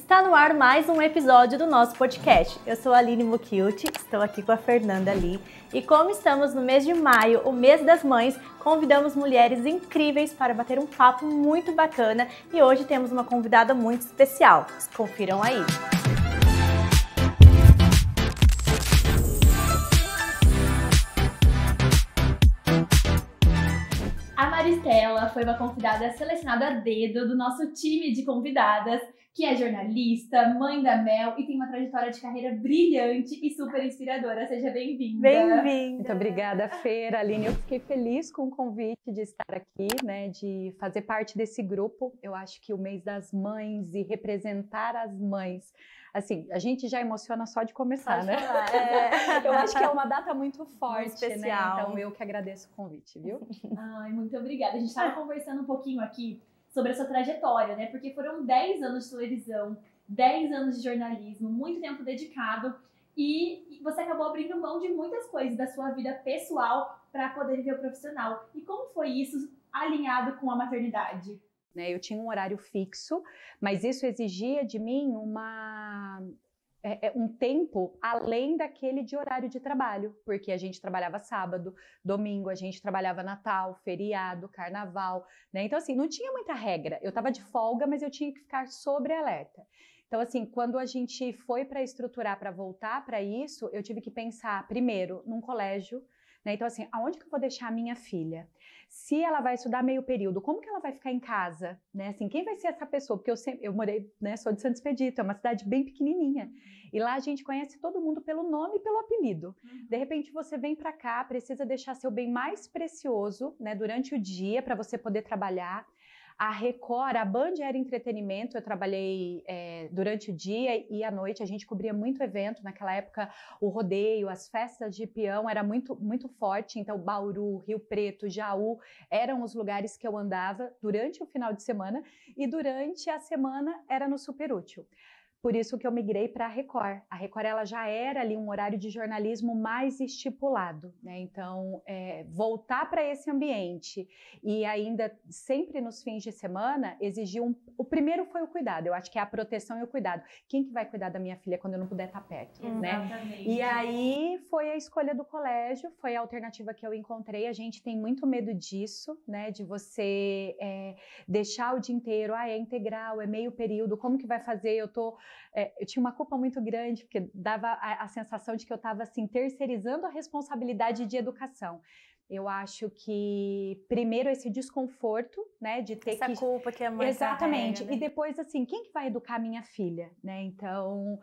Está no ar mais um episódio do nosso podcast. Eu sou a Aline Mucchiuti, estou aqui com a Fernanda Lee. E como estamos no mês de maio, o mês das mães, convidamos mulheres incríveis para bater um papo muito bacana. E hoje temos uma convidada muito especial. Confiram aí. A Maristela foi uma convidada selecionada a dedo do nosso time de convidadas, que é jornalista, mãe da Mel e tem uma trajetória de carreira brilhante e super inspiradora. Seja bem-vinda. Bem-vinda. Muito obrigada, Fer. Aline, eu fiquei feliz com o convite de estar aqui, né, de fazer parte desse grupo. Eu acho que o mês das mães e representar as mães, assim, a gente já emociona só de começar, né? Eu acho que é uma data muito forte, muito especial, né? Então eu que agradeço o convite, viu? Ai, muito obrigada. A gente estava conversando um pouquinho aqui sobre a sua trajetória, né? Porque foram 10 anos de televisão, 10 anos de jornalismo, muito tempo dedicado e você acabou abrindo mão de muitas coisas da sua vida pessoal para poder viver o profissional. E como foi isso alinhado com a maternidade? Eu tinha um horário fixo, mas isso exigia de mim um tempo além daquele de horário de trabalho, porque a gente trabalhava sábado, domingo, a gente trabalhava Natal, feriado, Carnaval, né? Então, assim, não tinha muita regra. Eu estava de folga, mas eu tinha que ficar sobre alerta. Então, assim, quando a gente foi para estruturar, para voltar para isso, eu tive que pensar, primeiro, num colégio, né? Então, assim, aonde que eu vou deixar a minha filha? Se ela vai estudar meio período, como que ela vai ficar em casa? Né? Assim, quem vai ser essa pessoa? Porque eu morei, né, sou de Santo Expedito, é uma cidade bem pequenininha. E lá a gente conhece todo mundo pelo nome e pelo apelido. De repente você vem para cá, precisa deixar seu bem mais precioso, né, durante o dia para você poder trabalhar. A Record, a Band era entretenimento, eu trabalhei durante o dia e à noite, a gente cobria muito evento, naquela época o rodeio, as festas de peão era muito, muito forte, então Bauru, Rio Preto, Jaú eram os lugares que eu andava durante o final de semana e durante a semana era no Super Útil. Por isso que eu migrei para a Record. A Record ela já era ali um horário de jornalismo mais estipulado, né? Então, voltar para esse ambiente e ainda sempre nos fins de semana exigiu o primeiro foi o cuidado. Eu acho que é a proteção e o cuidado. Quem que vai cuidar da minha filha quando eu não puder estar perto, né? E aí foi a escolha do colégio, foi a alternativa que eu encontrei. A gente tem muito medo disso, né? De você deixar o dia inteiro, é integral, é meio período, como que vai fazer? Eu tinha uma culpa muito grande, porque dava a sensação de que eu estava assim, terceirizando a responsabilidade de educação. Eu acho que, primeiro, esse desconforto, né, de ter essa culpa que a mãe exatamente, carrega, né? E depois, assim, quem que vai educar minha filha, né? Então,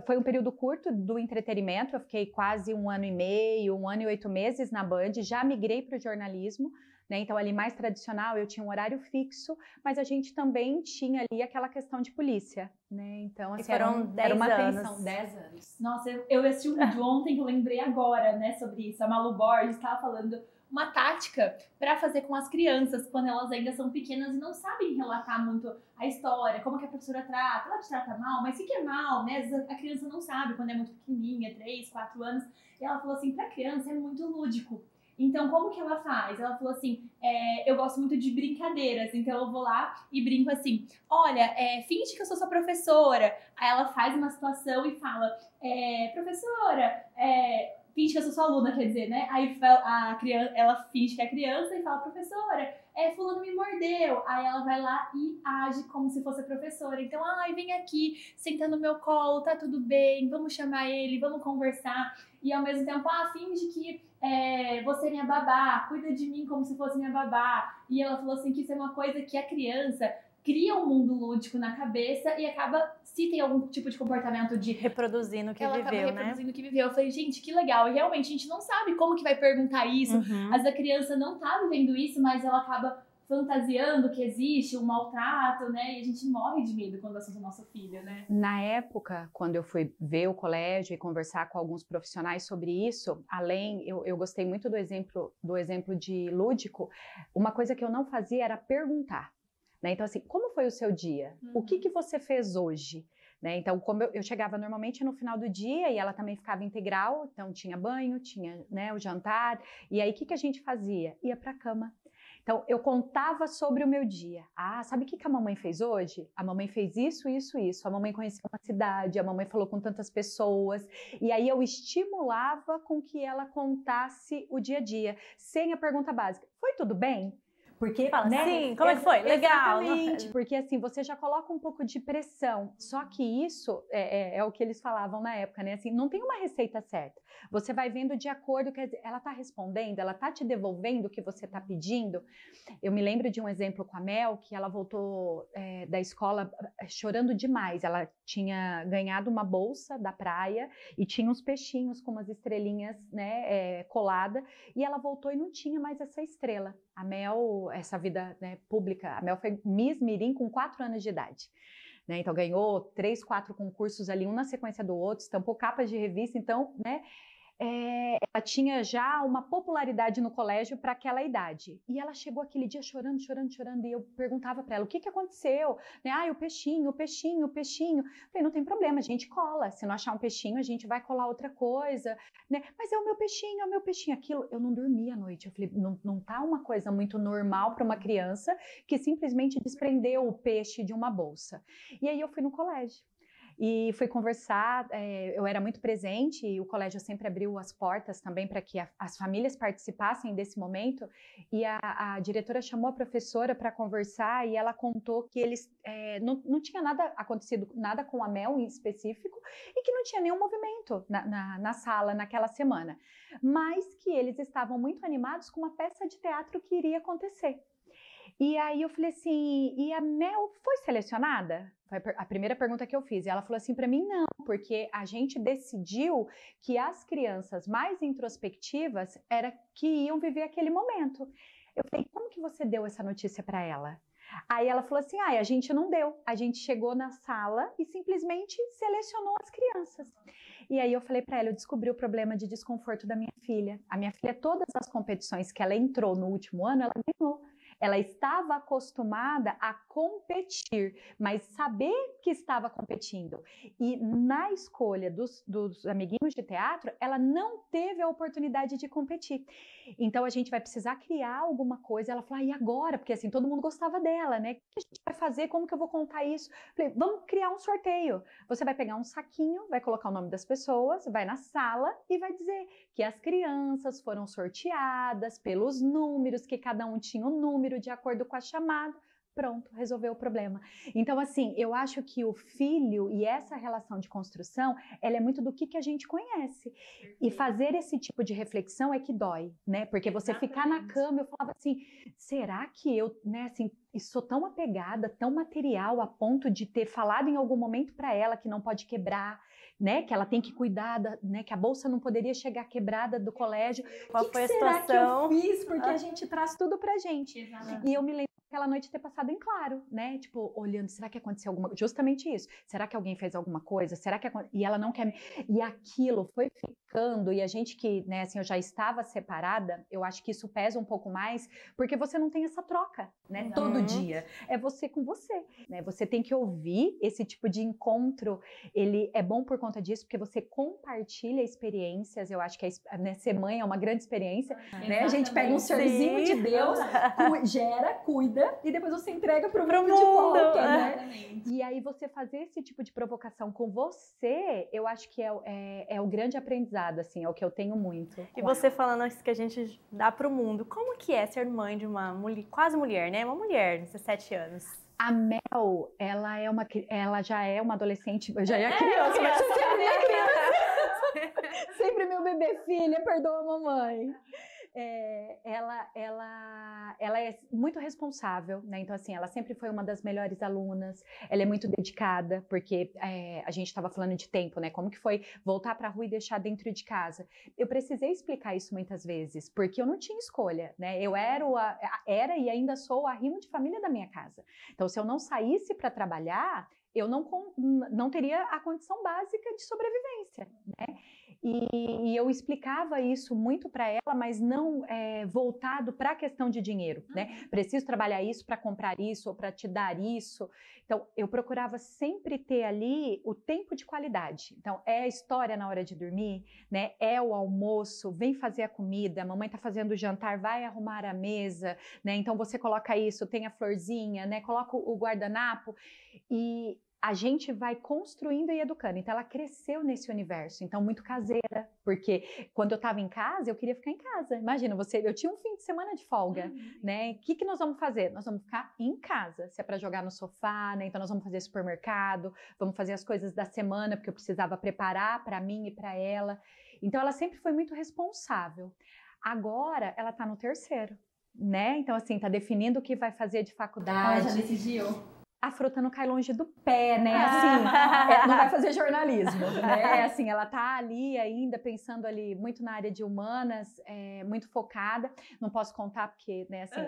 foi um período curto do entretenimento, eu fiquei quase 1 ano e meio, 1 ano e 8 meses na Band, já migrei para o jornalismo, né? Então, ali mais tradicional, eu tinha um horário fixo, mas a gente também tinha ali aquela questão de polícia, né? Então, assim, era uma tensão, 10 anos. Nossa, eu assisti um vídeo ontem que eu lembrei agora, né, sobre isso. A Malu Borges estava falando uma tática para fazer com as crianças quando elas ainda são pequenas e não sabem relatar muito a história, como que a professora trata, ela te trata mal, mas o que é mal, né? Às vezes a criança não sabe quando é muito pequenininha, 3, 4 anos. E ela falou assim, para criança é muito lúdico. Então, como que ela faz? Ela falou assim, eu gosto muito de brincadeiras, então eu vou lá e brinco assim, olha, finge que eu sou sua professora. Aí ela faz uma situação e fala, professora, finge que eu sou sua aluna, quer dizer, né? Aí a criança, ela finge que é criança e fala, professora, fulano me mordeu. Aí ela vai lá e age como se fosse a professora. Então, vem aqui, senta no meu colo, tá tudo bem, vamos chamar ele, vamos conversar. E ao mesmo tempo, finge que você é minha babá, cuida de mim como se fosse minha babá. E ela falou assim que isso é uma coisa que a criança cria um mundo lúdico na cabeça e acaba, se tem algum tipo de comportamento de reproduzindo o que viveu, acaba reproduzindo o que viveu. Eu falei, gente, que legal. E realmente a gente não sabe como que vai perguntar isso. Às vezes a criança não tá vivendo isso, mas ela acaba fantasiando que existe um maltrato, né? E a gente morre de medo quando assunto é nosso filho, né? Na época, quando eu fui ver o colégio e conversar com alguns profissionais sobre isso, eu gostei muito do exemplo de lúdico. Uma coisa que eu não fazia era perguntar, né? Então, assim, como foi o seu dia? O que você fez hoje? Né? Então, como eu chegava normalmente no final do dia e ela também ficava integral, então tinha banho, tinha, né, o jantar, e aí o que a gente fazia? Ia para a cama. Então, eu contava sobre o meu dia. Ah, sabe o que a mamãe fez hoje? A mamãe fez isso, isso, isso. A mamãe conheceu uma cidade, a mamãe falou com tantas pessoas. E aí eu estimulava com que ela contasse o dia a dia, sem a pergunta básica. Foi tudo bem? Porque, Fala, né? sim, como é que foi? Legal. Exatamente, porque assim, você já coloca um pouco de pressão. Só que isso é o que eles falavam na época, né? Assim, não tem uma receita certa. Você vai vendo de acordo, quer dizer, ela tá respondendo, ela tá te devolvendo o que você tá pedindo. Eu me lembro de um exemplo com a Mel, que ela voltou da escola chorando demais. Ela tinha ganhado uma bolsa da praia e tinha uns peixinhos com umas estrelinhas, né, colada, e ela voltou e não tinha mais essa estrela. A Mel, essa vida, né, pública, a Mel foi Miss Mirim com 4 anos de idade. Né, então ganhou 3, 4 concursos ali, um na sequência do outro, estampou capas de revista, então, né, ela tinha já uma popularidade no colégio para aquela idade. E ela chegou aquele dia chorando, chorando, chorando, e eu perguntava para ela, o que aconteceu? Né? Ah, o peixinho, o peixinho, o peixinho. Eu falei, não tem problema, a gente cola. Se não achar um peixinho, a gente vai colar outra coisa. Né? Mas é o meu peixinho, é o meu peixinho. Aquilo, eu não dormia à noite. Eu falei, não tá uma coisa muito normal para uma criança que simplesmente desprendeu o peixe de uma bolsa. E aí eu fui no colégio. E fui conversar, eu era muito presente e o colégio sempre abriu as portas também para que as famílias participassem desse momento, e a diretora chamou a professora para conversar e ela contou que eles não tinha acontecido nada com a Mel em específico e que não tinha nenhum movimento na sala naquela semana, mas que eles estavam muito animados com uma peça de teatro que iria acontecer. E aí eu falei assim, e a Mel foi selecionada? Foi a primeira pergunta que eu fiz. E ela falou assim para mim, não, porque a gente decidiu que as crianças mais introspectivas era que iam viver aquele momento. Eu falei, como que você deu essa notícia para ela? Aí ela falou assim, a gente não deu. A gente chegou na sala e simplesmente selecionou as crianças. E aí eu falei para ela, eu descobri o problema de desconforto da minha filha. A minha filha, todas as competições que ela entrou no último ano, ela ganhou. Ela estava acostumada a competir, mas saber que estava competindo. E na escolha dos amiguinhos de teatro, ela não teve a oportunidade de competir. Então a gente vai precisar criar alguma coisa. Ela falou, e agora? Porque assim, todo mundo gostava dela, né? O que a gente vai fazer? Como que eu vou contar isso? Falei, vamos criar um sorteio. Você vai pegar um saquinho, vai colocar o nome das pessoas, vai na sala e vai dizer que as crianças foram sorteadas pelos números, que cada um tinha um número de acordo com a chamada. Pronto, resolveu o problema. Então, assim, eu acho que o filho e essa relação de construção, ela é muito do que a gente conhece. E fazer esse tipo de reflexão é que dói, né? Porque você ficar na cama, eu falava assim, será que eu, né, assim, sou tão apegada, tão material, a ponto de ter falado em algum momento para ela que não pode quebrar, né? Que ela tem que cuidar, né? Que a bolsa não poderia chegar quebrada do colégio. Qual foi a situação? Será que eu fiz? Porque a gente traz tudo pra gente. Exatamente. E eu me lembro aquela noite ter passado em claro, né? Tipo, olhando, será que aconteceu alguma coisa? Justamente isso. Será que alguém fez alguma coisa? Será que e ela não quer. E aquilo foi ficando, e a gente que, né, assim, eu já estava separada, eu acho que isso pesa um pouco mais, porque você não tem essa troca, né? Todo dia. É você com você, né? Você tem que ouvir esse tipo de encontro. Ele é bom por conta disso, porque você compartilha experiências. Eu acho que né, ser mãe é uma grande experiência, né? A gente pega um serzinho de Deus, gera, cuida, e depois você entrega pro mundo de volta, né? E aí você fazer esse tipo de provocação com você, eu acho que é o grande aprendizado, assim, é o que eu tenho muito. E você falando isso que a gente dá pro mundo, como que é ser mãe de uma mulher, quase mulher, né? Uma mulher, 17 anos. A Mel, ela já é uma adolescente, eu já é criança, mas você é minha criança. Sempre meu bebê filha, perdoa a mamãe. Ela é muito responsável, né? Então, assim, ela sempre foi uma das melhores alunas, ela é muito dedicada, porque a gente estava falando de tempo, né? Como que foi voltar para a rua e deixar dentro de casa? Eu precisei explicar isso muitas vezes, porque eu não tinha escolha, né? Eu era e ainda sou o arrimo de família da minha casa. Então, se eu não saísse para trabalhar, eu não teria a condição básica de sobrevivência, né? E eu explicava isso muito para ela, mas não voltado para a questão de dinheiro, né? Preciso trabalhar isso para comprar isso ou para te dar isso. Então, eu procurava sempre ter ali o tempo de qualidade. Então, é a história na hora de dormir, né? É o almoço, vem fazer a comida, a mamãe está fazendo o jantar, vai arrumar a mesa, né? Então, você coloca isso, tem a florzinha, né? Coloca o guardanapo e a gente vai construindo e educando. Então, ela cresceu nesse universo. Então, muito caseira. Porque quando eu estava em casa, eu queria ficar em casa. Imagina, eu tinha um fim de semana de folga, né? O que nós vamos fazer? Nós vamos ficar em casa. Se é para jogar no sofá, né? Então, nós vamos fazer supermercado, vamos fazer as coisas da semana, porque eu precisava preparar para mim e para ela. Então, ela sempre foi muito responsável. Agora, ela está no terceiro, né? Então, assim, está definindo o que vai fazer de faculdade. Ela já decidiu? A fruta não cai longe do pé, né? Assim, não vai fazer jornalismo, né? Assim, ela tá ali ainda, pensando ali muito na área de humanas, muito focada. Não posso contar porque, né, assim,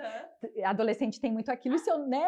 adolescente tem muito aquilo, isso eu, né?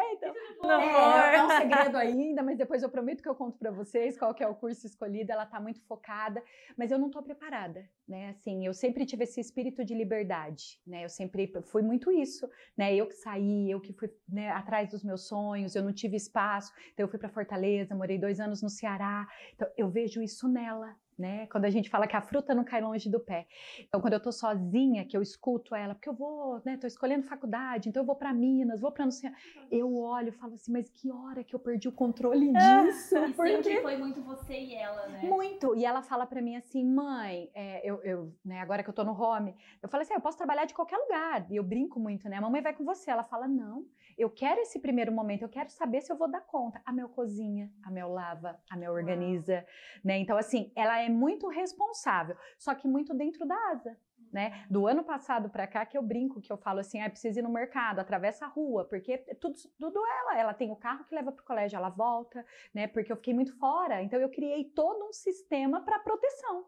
Então, é um segredo ainda, mas depois eu prometo que eu conto para vocês qual que é o curso escolhido. Ela tá muito focada, mas eu não tô preparada, né? Assim, eu sempre tive esse espírito de liberdade, né? Eu sempre fui muito isso, né? Eu que saí, eu que fui, né, atrás dos meus sonhos, eu não tive espaço, então eu fui para Fortaleza, morei 2 anos no Ceará, então eu vejo isso nela, né? Quando a gente fala que a fruta não cai longe do pé. Então, quando eu tô sozinha, que eu escuto ela, porque eu vou, né, tô escolhendo faculdade, então eu vou para Minas, vou para não sei, eu olho e falo assim, mas que hora que eu perdi o controle disso? E sempre foi muito você e ela, né? Muito, e ela fala para mim assim, mãe, né, agora que eu tô no home, eu falo assim, eu posso trabalhar de qualquer lugar, e eu brinco muito, né, a mamãe vai com você, ela fala, não, eu quero esse primeiro momento, eu quero saber se eu vou dar conta. A Mel cozinha, a Mel lava, a Mel organiza, né? Então, assim, ela é muito responsável, só que muito dentro da asa, né? Do ano passado para cá que eu brinco, que eu falo assim, preciso ir no mercado, atravessa a rua, porque tudo ela tem o carro que leva para o colégio, ela volta, né? Porque eu fiquei muito fora, então eu criei todo um sistema para proteção.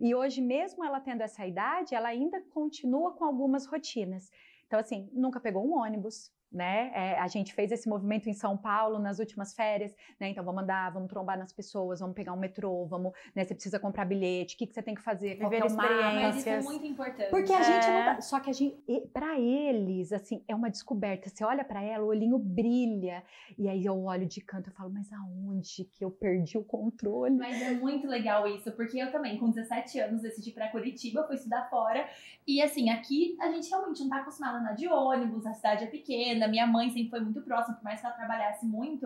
E hoje, mesmo ela tendo essa idade, ela ainda continua com algumas rotinas. Então, assim, nunca pegou um ônibus, né? A gente fez esse movimento em São Paulo nas últimas férias, né? Então vamos andar, vamos trombar nas pessoas, vamos pegar um metrô, né? Você precisa comprar bilhete, o que você tem que fazer, qual que é o mapa. Mas isso é muito importante. Porque a gente não dá, só que para eles, assim, é uma descoberta. Você olha para ela, o olhinho brilha, e aí eu olho de canto e falo, mas aonde que eu perdi o controle? Mas é muito legal isso, porque eu também, com 17 anos, decidi ir pra Curitiba, fui estudar fora, e assim, aqui a gente realmente não tá acostumada a andar de ônibus, a cidade é pequena, minha mãe sempre foi muito próxima, por mais que ela trabalhasse muito,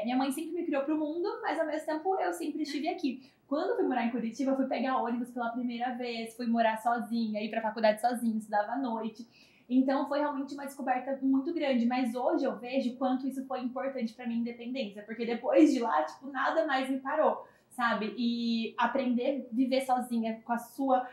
minha mãe sempre me criou pro mundo, mas ao mesmo tempo eu sempre estive aqui. Quando eu fui morar em Curitiba, eu fui pegar ônibus pela primeira vez, fui morar sozinha, ir pra faculdade sozinha, estudava à noite. Então foi realmente uma descoberta muito grande, mas hoje eu vejo quanto isso foi importante pra minha independência, porque depois de lá, tipo, nada mais me parou, sabe? E aprender a viver sozinha com a sua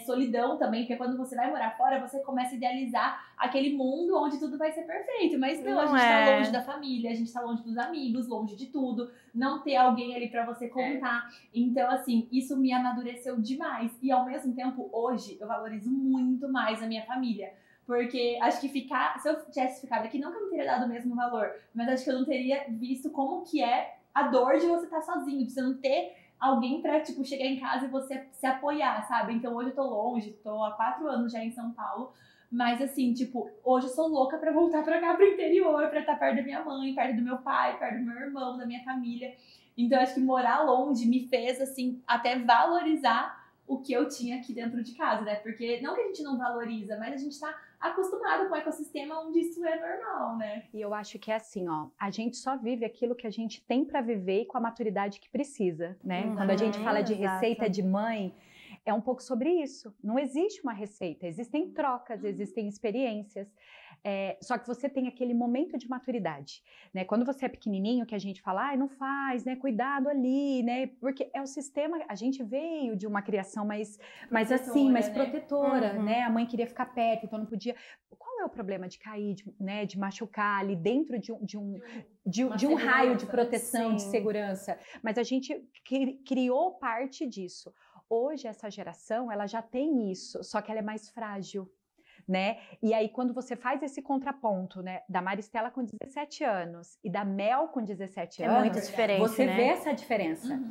solidão também, porque quando você vai morar fora, você começa a idealizar aquele mundo onde tudo vai ser perfeito, mas não, a gente tá longe da família, a gente tá longe dos amigos, longe de tudo, não ter alguém ali pra você contar. Então, assim, isso me amadureceu demais. E ao mesmo tempo, hoje, eu valorizo muito mais a minha família. Porque acho que se eu tivesse ficado aqui, não que eu não teria dado o mesmo valor, mas acho que eu não teria visto como que é a dor de você estar sozinho, de você não ter alguém pra, tipo, chegar em casa e você se apoiar, sabe? Então hoje eu tô longe, tô há 4 anos já em São Paulo, mas assim, tipo, hoje eu sou louca pra voltar pra cá, pro interior, pra estar perto da minha mãe, perto do meu pai, perto do meu irmão, da minha família. Então acho que morar longe me fez, assim, até valorizar o que eu tinha aqui dentro de casa, né? Porque não que a gente não valoriza, mas a gente tá acostumado com o ecossistema onde isso é normal, né? E eu acho que é assim, ó, a gente só vive aquilo que a gente tem para viver e com a maturidade que precisa, né? Quando a gente fala de receita de mãe, é um pouco sobre isso. Não existe uma receita, existem trocas, existem experiências. Só que você tem aquele momento de maturidade, né? Quando você é pequenininho, que a gente fala, não faz, né? Cuidado ali, né? Porque é o sistema, a gente veio de uma criação mais assim, mais protetora, né? A mãe queria ficar perto, então não podia. Qual é o problema de cair, de machucar ali dentro de um raio de proteção, de segurança? Mas a gente criou parte disso. Hoje, essa geração, ela já tem isso, só que ela é mais frágil. Né? E aí, quando você faz esse contraponto, né, da Maristela com 17 anos e da Mel com 17 anos, muito diferente, você né? vê essa diferença.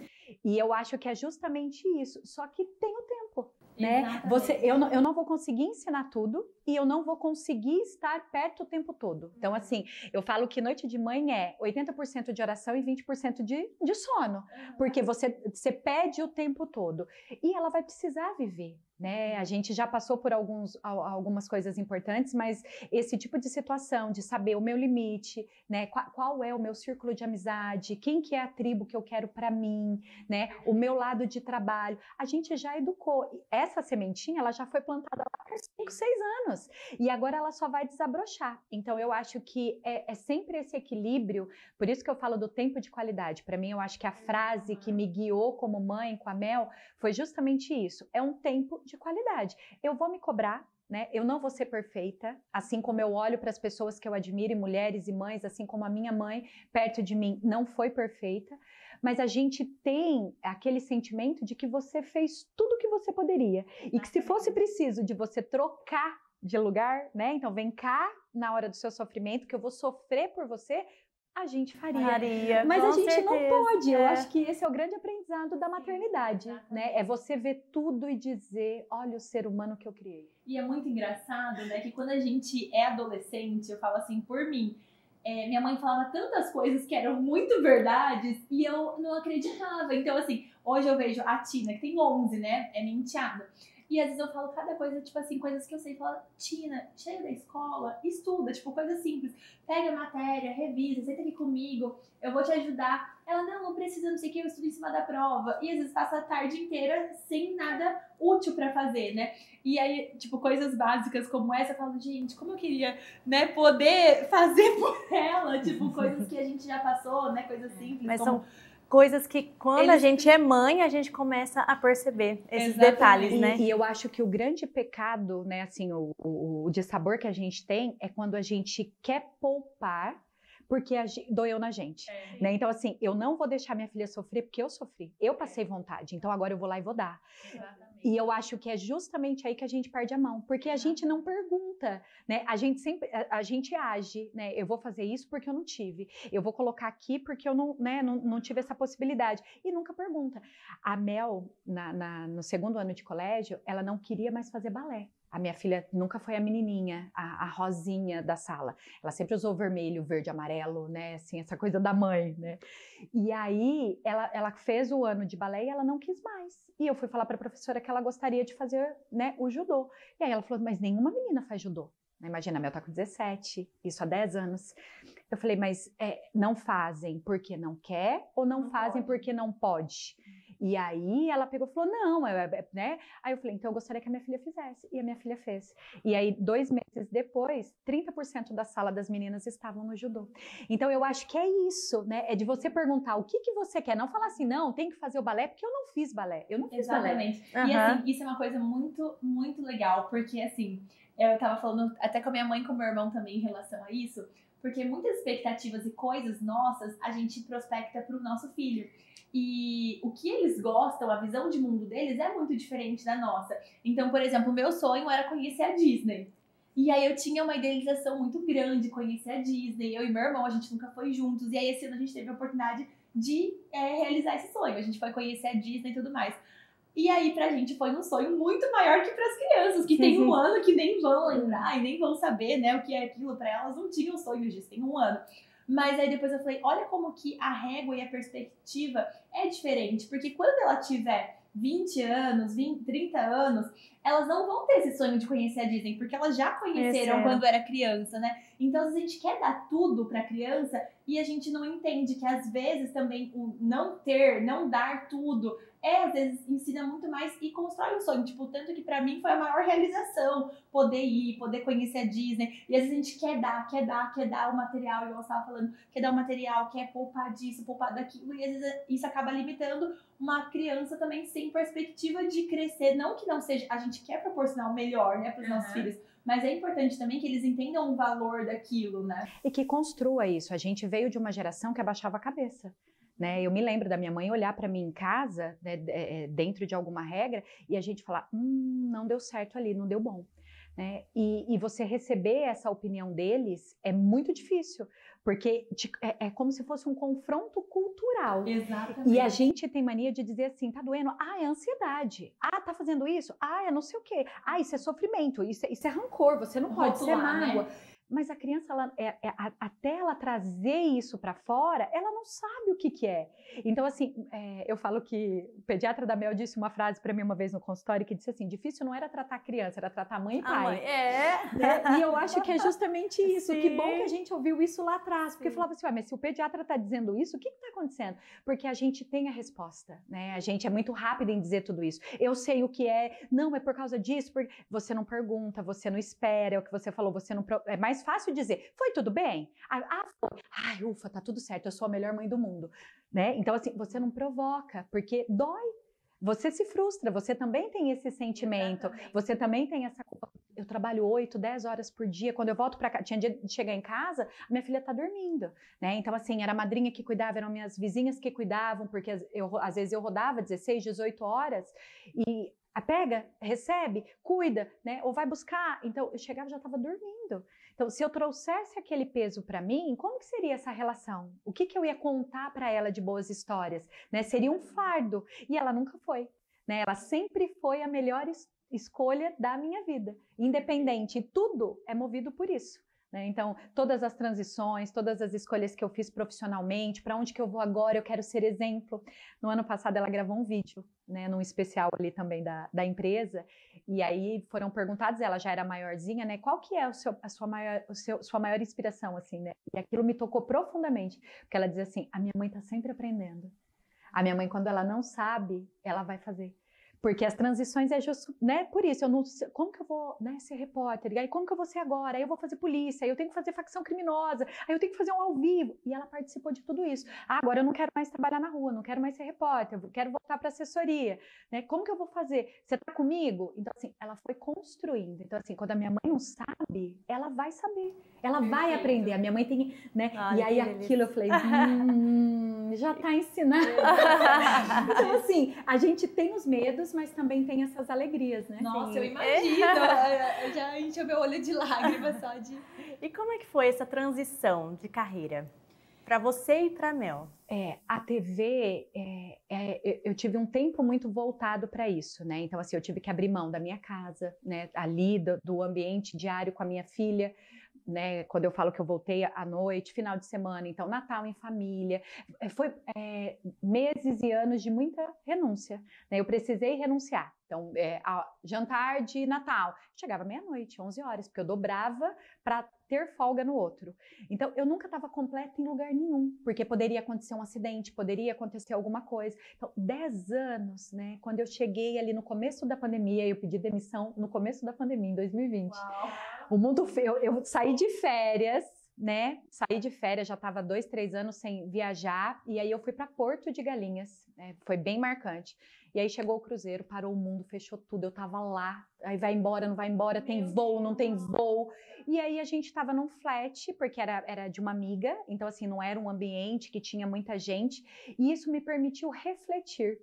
E eu acho que é justamente isso, só que tem o tempo. Né? Exatamente. Eu não vou conseguir ensinar tudo e eu não vou conseguir estar perto o tempo todo. Então, assim, eu falo que noite de mãe é 80% de oração e 20% de sono, porque você pede o tempo todo. E ela vai precisar viver, né? A gente já passou por algumas coisas importantes, mas esse tipo de situação, de saber o meu limite, né? Qual é o meu círculo de amizade, quem que é a tribo que eu quero para mim, né? O meu lado de trabalho, a gente já educou. Essa sementinha, ela já foi plantada lá por 5, 6 anos. E agora ela só vai desabrochar. Então, eu acho que é sempre esse equilíbrio. Por isso que eu falo do tempo de qualidade. Para mim, eu acho que a frase que me guiou como mãe com a Mel foi justamente isso. É um tempo de qualidade. Eu vou me cobrar, né? Eu não vou ser perfeita, assim como eu olho para as pessoas que eu admiro, e mulheres e mães, assim como a minha mãe perto de mim não foi perfeita, mas a gente tem aquele sentimento de que você fez tudo o que você poderia e que se fosse preciso de você trocar de lugar, né? Então vem cá na hora do seu sofrimento que eu vou sofrer por você, a gente faria. Mas a gente não pode. Eu acho que esse é o grande aprendizado da maternidade, né? É você ver tudo e dizer, olha o ser humano que eu criei. E é muito engraçado, né, que quando a gente é adolescente, eu falo assim, por mim, minha mãe falava tantas coisas que eram muito verdades e eu não acreditava. Então, assim, hoje eu vejo a Tina, que tem 11, né, é minha enteada. E às vezes eu falo cada coisa, tipo assim, coisas que eu sei. Falo, Tina, chega da escola, estuda, tipo, coisa simples. Pega a matéria, revisa, senta aqui comigo, eu vou te ajudar. Ela, não precisa, não sei o que, eu estudo em cima da prova. E às vezes passa a tarde inteira sem nada útil pra fazer, né? E aí, tipo, coisas básicas como essa, eu falo, gente, como eu queria, né, poder fazer por ela, tipo, coisas que a gente já passou, né, coisas simples. Mas como... são coisas que quando a gente é mãe, a gente começa a perceber esses detalhes, né? E eu acho que o grande pecado, né, assim, o dissabor que a gente tem é quando a gente quer poupar porque doeu na gente, né? Então, assim, eu não vou deixar minha filha sofrer porque eu sofri, eu passei vontade, então agora eu vou lá e vou dar. Exatamente. E eu acho que é justamente aí que a gente perde a mão, porque a gente não pergunta, né? A gente age, né? Eu vou fazer isso porque eu não tive, eu vou colocar aqui porque eu não, né, não tive essa possibilidade, e nunca pergunta. A Mel, no segundo ano de colégio, ela não queria mais fazer balé. A minha filha nunca foi a menininha, a rosinha da sala. Ela sempre usou vermelho, verde, amarelo, né? Assim, essa coisa da mãe, né? E aí, ela fez o ano de balé e ela não quis mais. E eu fui falar para a professora que ela gostaria de fazer, né, o judô. E aí ela falou, mas nenhuma menina faz judô. Imagina, a Mel tá com 17, isso há 10 anos. Eu falei, mas não fazem porque não quer ou não fazem porque não pode? E aí ela pegou e falou, não, né? Aí eu falei, então eu gostaria que a minha filha fizesse. E a minha filha fez. E aí, 2 meses depois, 30% da sala das meninas estavam no judô. Então eu acho que é isso, né? É de você perguntar o que você quer. Não falar assim, não, tem que fazer o balé porque eu não fiz balé. Eu não fiz Exatamente. balé. E assim, isso é uma coisa muito, muito legal, porque assim, eu tava falando até com a minha mãe e com o meu irmão também em relação a isso, porque muitas expectativas e coisas nossas a gente prospecta pro nosso filho. E o que eles gostam, a visão de mundo deles é muito diferente da nossa. Então, por exemplo, o meu sonho era conhecer a Disney. E aí eu tinha uma idealização muito grande, conhecer a Disney. Eu e meu irmão, a gente nunca foi juntos. E aí esse ano a gente teve a oportunidade de realizar esse sonho. A gente foi conhecer a Disney e tudo mais. E aí pra gente foi um sonho muito maior que pras crianças, que tem um ano que nem vão lembrar e nem vão saber, né, o que é aquilo. Pra elas não tinham sonhos disso, tem um ano. Mas aí depois eu falei, olha como que a régua e a perspectiva é diferente. Porque quando ela tiver 20 anos, 30 anos, elas não vão ter esse sonho de conhecer a Disney, porque elas já conheceram quando era criança, né? Então, a gente quer dar tudo pra criança e a gente não entende que às vezes também o não dar tudo, às vezes ensina muito mais e constrói um sonho. Tipo, tanto que pra mim foi a maior realização poder ir, poder conhecer a Disney. E às vezes a gente quer dar o material, igual você tava falando, quer dar o material, quer poupar disso, poupar daquilo, e às vezes isso acaba limitando uma criança também sem perspectiva de crescer. Não que não seja, a gente quer proporcionar o melhor, né, pros nossos filhos, mas é importante também que eles entendam o valor daquilo, né? E que construa isso. A gente veio de uma geração que abaixava a cabeça. Né? Eu me lembro da minha mãe olhar para mim em casa, né, dentro de alguma regra, e a gente falar, não deu certo ali, não deu bom. né? E você receber essa opinião deles é muito difícil, porque é como se fosse um confronto cultural. Exatamente. E a gente tem mania de dizer assim, tá doendo? Ah, é ansiedade. Ah, tá fazendo isso? Ah, é não sei o quê. Ah, isso é sofrimento, isso é rancor, você não pode, isso é mágoa. Né? Mas a criança, até ela trazer isso para fora, ela não sabe o que é. Então, assim, eu falo que o pediatra da Mel disse uma frase para mim uma vez no consultório que disse assim, difícil não era tratar a criança, era tratar mãe e pai. Mãe, né? E eu acho que é justamente isso. Sim. Que bom que a gente ouviu isso lá atrás. Porque eu falava assim, mas se o pediatra está dizendo isso, o que está acontecendo? Porque a gente tem a resposta, né? A gente é muito rápido em dizer tudo isso. Eu sei o que é, não, é por causa disso, porque você não pergunta, você não espera, é o que você falou, você não... É mais fácil dizer, foi tudo bem? Foi. Ai, ufa, tá tudo certo, eu sou a melhor mãe do mundo, né? Então, assim, você não provoca, porque dói. Você se frustra, você também tem esse sentimento, exatamente. Você também tem essa culpa. Eu trabalho 8, 10 horas por dia, quando eu volto para casa, tinha dia de chegar em casa, minha filha tá dormindo, né? Então, assim, era a madrinha que cuidava, eram minhas vizinhas que cuidavam, porque às vezes eu rodava 16, 18 horas e pega, recebe, cuida, né? Ou vai buscar. Então, eu chegava e já estava dormindo. Então, se eu trouxesse aquele peso para mim, como que seria essa relação? O que eu ia contar para ela de boas histórias? Né? Seria um fardo. E ela nunca foi. Né? Ela sempre foi a melhor escolha da minha vida. Independente. E tudo é movido por isso. Né? Então, todas as transições, todas as escolhas que eu fiz profissionalmente, para onde que eu vou agora, eu quero ser exemplo. No ano passado, ela gravou um vídeo, né, num especial ali também da empresa, e aí foram perguntados, ela já era maiorzinha, né, qual que é sua maior inspiração, assim, né? E aquilo me tocou profundamente, porque ela diz assim, a minha mãe está sempre aprendendo. A minha mãe, quando ela não sabe, ela vai fazer. Porque as transições é justo, né? Por isso, eu não sei, como que eu vou, né, ser repórter? Aí como que eu vou ser agora? Aí eu vou fazer polícia, aí eu tenho que fazer facção criminosa, aí eu tenho que fazer um ao vivo. E ela participou de tudo isso. Ah, agora eu não quero mais trabalhar na rua, não quero mais ser repórter, eu quero voltar para assessoria, né? Como que eu vou fazer? Você tá comigo? Então, assim, ela foi construindo. Então, assim, quando a minha mãe não sabe, ela vai saber. Ela vai aprender. A minha mãe tem, né? E aí aquilo eu falei, já tá ensinando. Então, assim, a gente tem os medos, mas também tem essas alegrias, né? Nossa, eu imagino. Eu já encheu meu olho de lágrimas só de... E como é que foi essa transição de carreira? Para você e para Mel? A TV, eu tive um tempo muito voltado para isso, né? Então, assim, eu tive que abrir mão da minha casa, né? Ali, do ambiente diário com a minha filha, né? Quando eu falo que eu voltei à noite, final de semana, então Natal em família, foi meses e anos de muita renúncia, né? Eu precisei renunciar. Então, jantar de Natal, chegava meia-noite, 11 horas, porque eu dobrava para ter folga no outro. Então, eu nunca estava completa em lugar nenhum, porque poderia acontecer um acidente, poderia acontecer alguma coisa. Então, 10 anos, né? Quando eu cheguei ali no começo da pandemia, eu pedi demissão no começo da pandemia, em 2020. Uau. O mundo, eu saí de férias, né? Saí de férias, já estava 2, 3 anos sem viajar, e aí eu fui para Porto de Galinhas, né? Foi bem marcante. E aí chegou o cruzeiro, parou o mundo, fechou tudo, eu tava lá, aí vai embora, não vai embora, tem voo, não tem voo. E aí a gente tava num flat, porque era de uma amiga, então assim, não era um ambiente que tinha muita gente, e isso me permitiu refletir.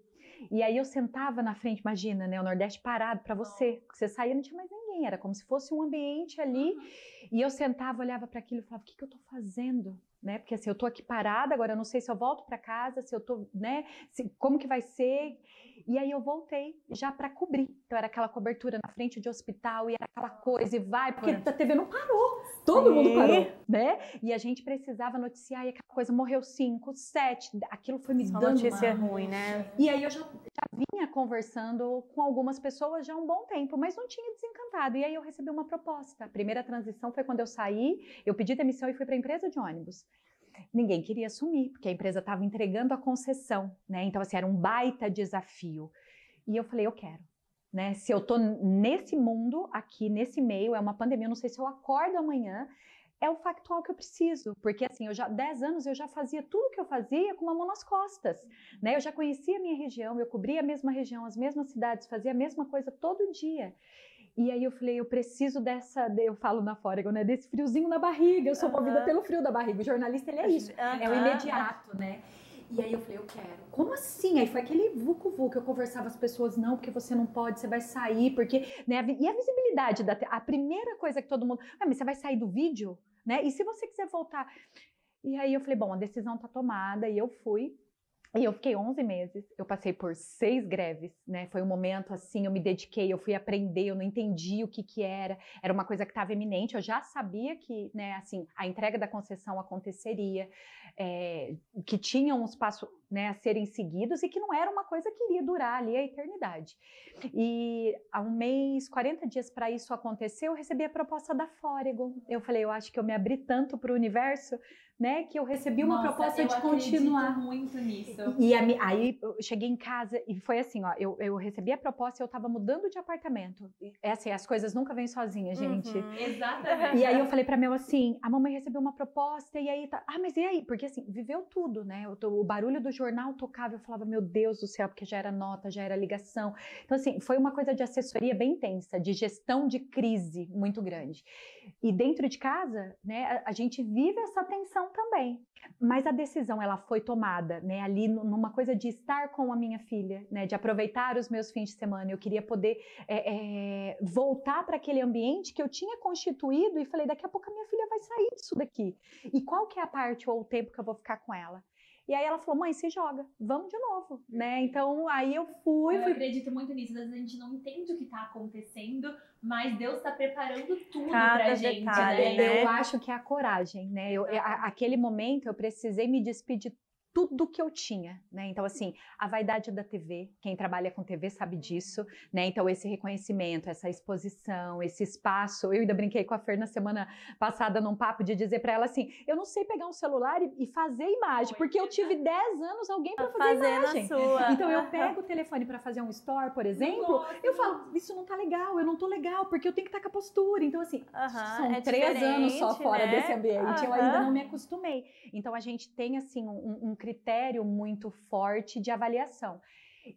E aí eu sentava na frente, imagina, né, o Nordeste parado para você saía, não tinha mais ninguém, era como se fosse um ambiente ali, e eu sentava, olhava para aquilo e falava, o que eu tô fazendo? Né? Porque assim, eu tô aqui parada, agora eu não sei se eu volto para casa, se eu tô, né, como que vai ser? E aí eu voltei já para cobrir. Então era aquela cobertura na frente de hospital e era aquela coisa e vai, porque a TV não parou. Todo mundo parou, né? E a gente precisava noticiar e aquela coisa morreu 5, 7, aquilo foi me dando notícia ruim, né? E aí eu já vinha conversando com algumas pessoas já há um bom tempo, mas não tinha desencantado. E aí eu recebi uma proposta. A primeira transição foi quando eu saí, eu pedi demissão e fui para a empresa de ônibus. Ninguém queria assumir, porque a empresa estava entregando a concessão, né? Então, assim, era um baita desafio. E eu falei, eu quero, né? Se eu tô nesse mundo, aqui, nesse meio, é uma pandemia, eu não sei se eu acordo amanhã, é o factual que eu preciso, porque assim, 10 anos eu já fazia tudo que eu fazia com uma mão nas costas, né? Eu já conhecia a minha região, eu cobria a mesma região, as mesmas cidades, fazia a mesma coisa todo dia. E aí eu falei, eu preciso eu falo na Fóriga, né, desse friozinho na barriga, eu sou movida pelo frio da barriga, o jornalista ele é isso, é o imediato, né? E aí eu falei, eu quero. Como assim? Aí foi aquele vucu-vucu, eu conversava com as pessoas, não, porque você não pode, você vai sair, porque... Né? E a visibilidade, a primeira coisa que todo mundo... mas você vai sair do vídeo? Né? E se você quiser voltar? E aí eu falei, bom, a decisão tá tomada, e eu fui. E eu fiquei 11 meses, eu passei por 6 greves, né? Foi um momento assim, eu me dediquei, eu fui aprender, eu não entendi o que era uma coisa que estava iminente, eu já sabia que, né, assim, a entrega da concessão aconteceria, que tinha uns passos, né, a serem seguidos e que não era uma coisa que iria durar ali a eternidade. E há um mês, 40 dias para isso acontecer, eu recebi a proposta da Fórigo. Eu falei, eu acho que eu me abri tanto para o universo, né, que eu recebi uma proposta de continuar. Eu acredito muito nisso. E aí eu cheguei em casa e foi assim, ó, eu recebi a proposta e eu tava mudando de apartamento. É assim, as coisas nunca vêm sozinhas, gente. Exatamente. E aí eu falei pra Mel assim, a mamãe recebeu uma proposta e aí tá, mas e aí? Porque assim, viveu tudo, né? O barulho do jornal tocava, eu falava, meu Deus do céu, porque já era nota, já era ligação. Então assim, foi uma coisa de assessoria bem intensa, de gestão de crise muito grande. E dentro de casa, né, a gente vive essa tensão também. Mas a decisão, ela foi tomada, né, ali numa coisa de estar com a minha filha, né, de aproveitar os meus fins de semana. Eu queria poder voltar para aquele ambiente que eu tinha constituído e falei, daqui a pouco a minha filha vai sair disso daqui. E qual que é a parte ou o tempo que eu vou ficar com ela? E aí ela falou, mãe, se joga, vamos de novo, né? Então aí eu fui. Eu acredito muito nisso, às vezes a gente não entende o que está acontecendo, mas Deus está preparando tudo pra gente, detalhe, né? Eu acho que é a coragem, né? Aquele momento eu precisei me despedir tudo que eu tinha, né? Então, assim, a vaidade da TV, quem trabalha com TV sabe disso, né? Então, esse reconhecimento, essa exposição, esse espaço. Eu ainda brinquei com a Fer na semana passada num papo de dizer pra ela assim, eu não sei pegar um celular e fazer imagem, porque eu tive 10 anos alguém pra fazer imagem. A sua. Então, eu pego o telefone pra fazer um story, por exemplo, eu falo, isso não tá legal, eu não tô legal, porque eu tenho que estar com a postura. Então, assim, são 3 anos só fora desse ambiente, eu ainda não me acostumei. Então, a gente tem, assim, um critério muito forte de avaliação.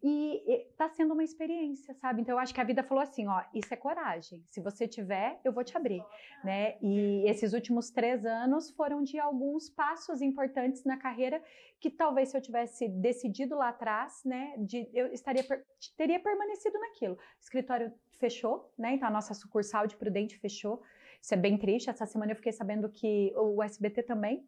E tá sendo uma experiência, sabe? Então, eu acho que a vida falou assim, ó, isso é coragem. Se você tiver, eu vou te abrir, né? E esses últimos 3 anos foram de alguns passos importantes na carreira que talvez se eu tivesse decidido lá atrás, né, eu teria permanecido naquilo. O escritório fechou, né? Então, a nossa sucursal de Prudente fechou. Isso é bem triste. Essa semana eu fiquei sabendo que o SBT também,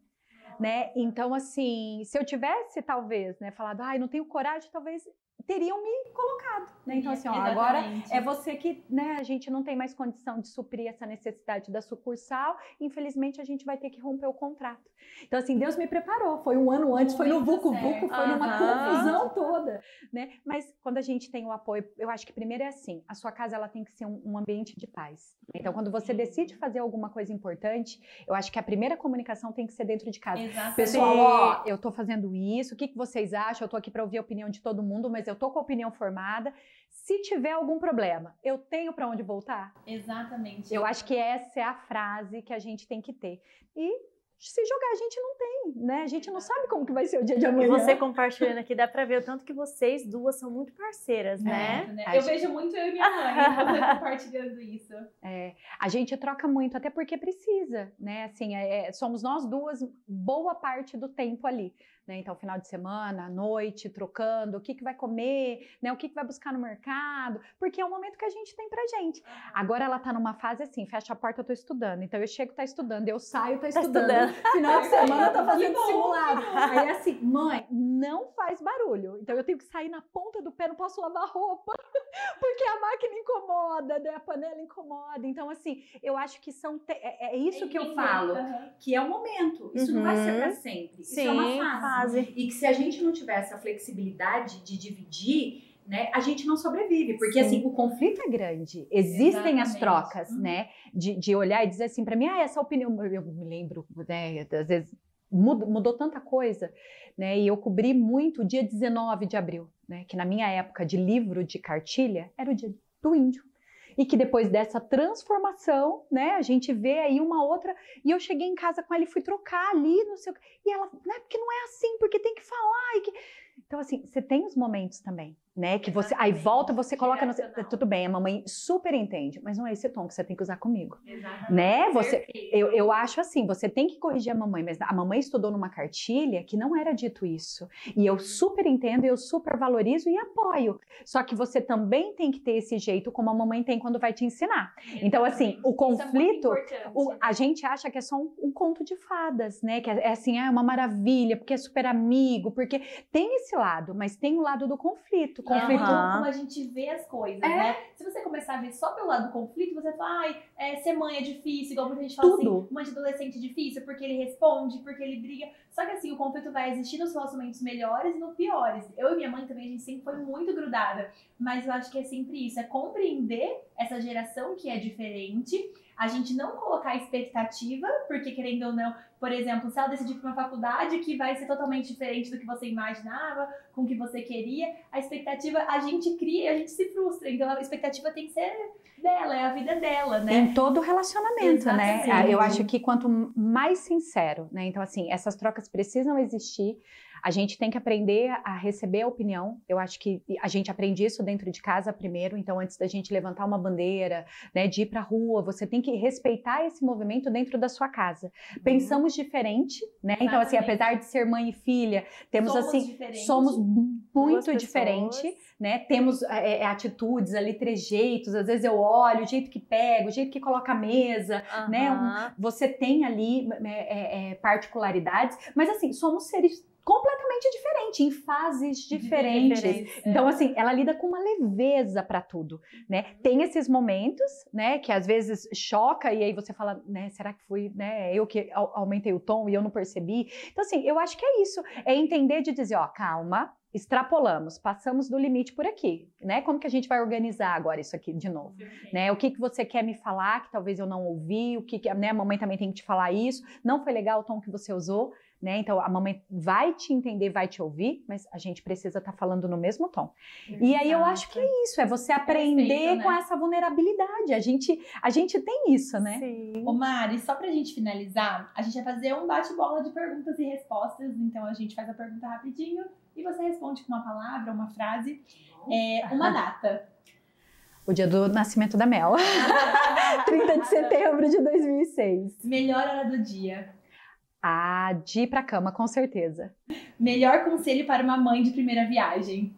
né? Então, assim, se eu tivesse, talvez, né, falado, ai, não tenho coragem, talvez teriam me colocado, né? Então, assim, ó, agora é você que, né, a gente não tem mais condição de suprir essa necessidade da sucursal, infelizmente a gente vai ter que romper o contrato. Então, assim, Deus me preparou, foi um ano antes, foi no vucu-vucu, foi numa confusão toda, né? Mas quando a gente tem o apoio, eu acho que primeiro é assim, a sua casa, ela tem que ser um ambiente de paz. Então, quando você decide fazer alguma coisa importante, eu acho que a primeira comunicação tem que ser dentro de casa. Exatamente. Pessoal, ó, eu tô fazendo isso, o que vocês acham? Eu tô aqui para ouvir a opinião de todo mundo, mas eu tô com a opinião formada. Se tiver algum problema, eu tenho para onde voltar? Exatamente. Eu acho que essa é a frase que a gente tem que ter. E se jogar, a gente não tem, né? A gente não sabe como que vai ser o dia de amanhã. E você compartilhando aqui, dá pra ver o tanto que vocês duas são muito parceiras, né? Eu vejo muito eu e minha mãe você compartilhando isso. A gente troca muito, até porque precisa, né? Assim, somos nós duas boa parte do tempo ali, né? Então, final de semana, à noite, trocando, o que vai comer, né? O que vai buscar no mercado, porque é o momento que a gente tem pra gente. Agora ela tá numa fase assim, fecha a porta, eu tô estudando. Então, eu chego, tá estudando, eu saio, tá estudando. Final de semana, tá fazendo simulado. Aí é assim, mãe, não faz barulho. Então, eu tenho que sair na ponta do pé, não posso lavar roupa, porque a máquina incomoda, né? A panela incomoda. Então, assim, eu acho que é isso que eu falo, que é o momento. Isso não vai ser pra sempre. Isso é uma fase. E que se a gente não tiver essa flexibilidade de dividir, né, a gente não sobrevive, porque assim, o conflito é grande, existem as trocas, né, de olhar e dizer assim pra mim, essa opinião, eu me lembro, né, às vezes mudou tanta coisa, né, e eu cobri muito o dia 19 de abril, né, que na minha época de livro de cartilha, era o dia do índio. E que depois dessa transformação, né, a gente vê aí uma outra, e eu cheguei em casa com ela e fui trocar ali, não sei o que, e ela, né, porque não é assim, porque tem que falar, Então, assim, você tem os momentos também, né? Que você aí volta, você coloca no, tudo bem, a mamãe super entende, mas não é esse tom que você tem que usar comigo, né? Você, eu acho assim, você tem que corrigir a mamãe, mas a mamãe estudou numa cartilha que não era dito isso, e eu super entendo, eu super valorizo e apoio. Só que você também tem que ter esse jeito como a mamãe tem quando vai te ensinar. Então assim, o conflito, a gente acha que é só um conto de fadas, né? Que é assim, é uma maravilha, porque é super amigo, porque tem esse lado, mas tem o lado do conflito. Conflito como a gente vê as coisas, né? Se você começar a ver só pelo lado do conflito, você fala, ser mãe é difícil, igual muita gente fala assim, mãe de adolescente é difícil, porque ele responde, porque ele briga. Só que assim, o conflito vai existir nos relacionamentos melhores e nos piores. Eu e minha mãe também, a gente sempre foi muito grudada, mas eu acho que é sempre isso, é compreender essa geração que é diferente, a gente não colocar expectativa, porque querendo ou não, por exemplo, se ela decidir para uma faculdade que vai ser totalmente diferente do que você imaginava, com o que você queria, a expectativa a gente cria e a gente se frustra. Então a expectativa tem que ser dela, é a vida dela, né? Em todo relacionamento, Exatamente. né? Eu acho que quanto mais sincero, né? Então assim, essas trocas precisam existir. A gente tem que aprender a receber a opinião. Eu acho que a gente aprende isso dentro de casa primeiro. Então, antes da gente levantar uma bandeira, né, de ir para a rua, você tem que respeitar esse movimento dentro da sua casa. Pensamos diferente, né? Então, assim, apesar de ser mãe e filha, somos muito diferentes, né? Temos atitudes ali, trejeitos. Às vezes eu olho, o jeito que pega, o jeito que coloca a mesa, né? Você tem ali particularidades, mas assim, somos seres completamente diferente, em fases diferentes. Então, assim, ela lida com uma leveza para tudo, né? Tem esses momentos, né, que às vezes choca e aí você fala, né, será que fui, né, eu que aumentei o tom e eu não percebi? Então, assim, eu acho que é isso, é entender de dizer, ó, calma, extrapolamos, passamos do limite por aqui, né? Como que a gente vai organizar agora isso aqui de novo, né? O que você quer me falar que talvez eu não ouvi, né, a mamãe também tem que te falar isso, não foi legal o tom que você usou, né? Então a mamãe vai te entender, vai te ouvir, mas a gente precisa estar falando no mesmo tom. Exato. E aí eu acho que é isso, é você aprender com essa vulnerabilidade. A gente tem isso, né? Sim. Ô Mari, só pra gente finalizar, a gente vai fazer um bate-bola de perguntas e respostas. Então a gente faz a pergunta rapidinho e você responde com uma palavra, uma frase, uma data. O dia do nascimento da Mel. 30 de setembro de 2006. Melhor hora do dia. De ir pra cama, com certeza. Melhor conselho para uma mãe de primeira viagem.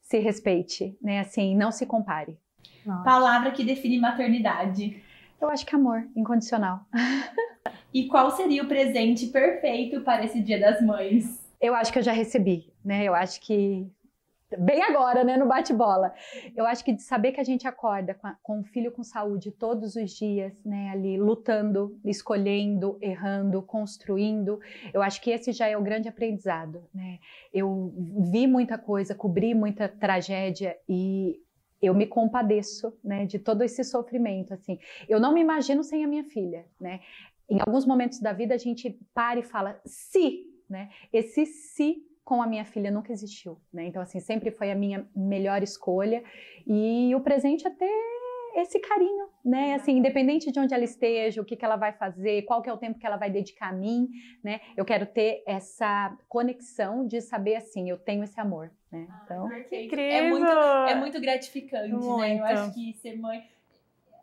Se respeite, né? Assim, não se compare. Nossa. Palavra que define maternidade. Eu acho que amor, incondicional. E qual seria o presente perfeito para esse Dia das Mães? Eu acho que eu já recebi, né? Eu acho que bem agora, né, no bate-bola. Eu acho que de saber que a gente acorda com um filho com saúde todos os dias, né, ali lutando, escolhendo, errando, construindo, eu acho que esse já é o grande aprendizado, né? Eu vi muita coisa, cobri muita tragédia e eu me compadeço, né, de todo esse sofrimento, assim. Eu não me imagino sem a minha filha, né? Em alguns momentos da vida a gente para e fala, se, né? Esse se com a minha filha nunca existiu, né? Então, assim, sempre foi a minha melhor escolha e o presente é ter esse carinho, né? Assim, independente de onde ela esteja, o que ela vai fazer, qual que é o tempo que ela vai dedicar a mim, né? Eu quero ter essa conexão de saber, assim, eu tenho esse amor, né? Então, incrível! É muito gratificante, né? Eu acho que ser mãe...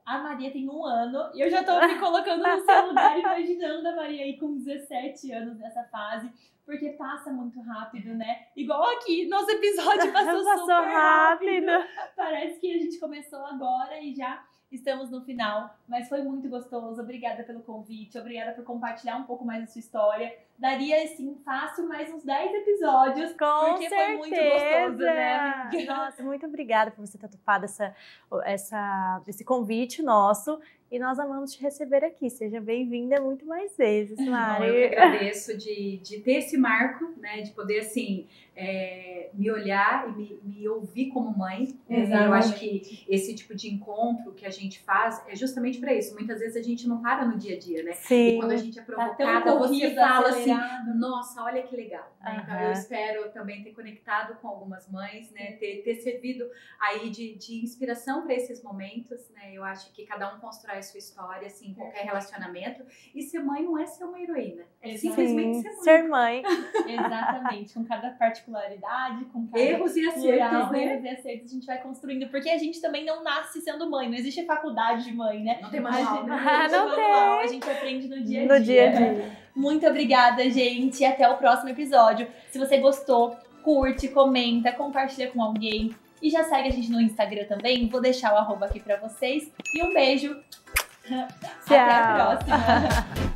A Maria tem 1 ano e eu já tô me colocando no seu lugar, imaginando a Maria aí com 17 anos nessa fase, porque passa muito rápido, né? Igual aqui, nosso episódio passou super rápido. Parece que a gente começou agora e já estamos no final, mas foi muito gostoso. Obrigada pelo convite, obrigada por compartilhar um pouco mais da sua história. Daria, assim, fácil mais uns 10 episódios, porque foi muito gostoso, né, amiga? Nossa, muito obrigada por você ter topado esse convite nosso. E nós amamos te receber aqui. Seja bem-vinda muito mais vezes, Mari. Eu que agradeço de ter esse marco, né? De poder, assim, me olhar e me ouvir como mãe. Eu acho que esse tipo de encontro que a gente faz é justamente para isso. Muitas vezes a gente não para no dia a dia, né? Sim. E quando a gente é provocada, você fala assim, assim, empoderado. nossa, olha que legal. Né? Então eu espero também ter conectado com algumas mães, né? Ter servido aí de inspiração para esses momentos, né? Eu acho que cada um constrói a sua história, assim, em qualquer relacionamento. E ser mãe não é ser uma heroína, é simplesmente ser mãe. Exatamente, com cada particularidade, com cada erros e acertos, né? Erros e acertos a gente vai construindo, porque a gente também não nasce sendo mãe, não existe faculdade de mãe, né? Não tem manual. Não tem. A gente aprende no dia a dia. No dia a dia. Muito obrigada, gente, e até o próximo episódio. Se você gostou, curte, comenta, compartilha com alguém e já segue a gente no Instagram também. Vou deixar o @ aqui pra vocês e um beijo. Tchau. Até a próxima.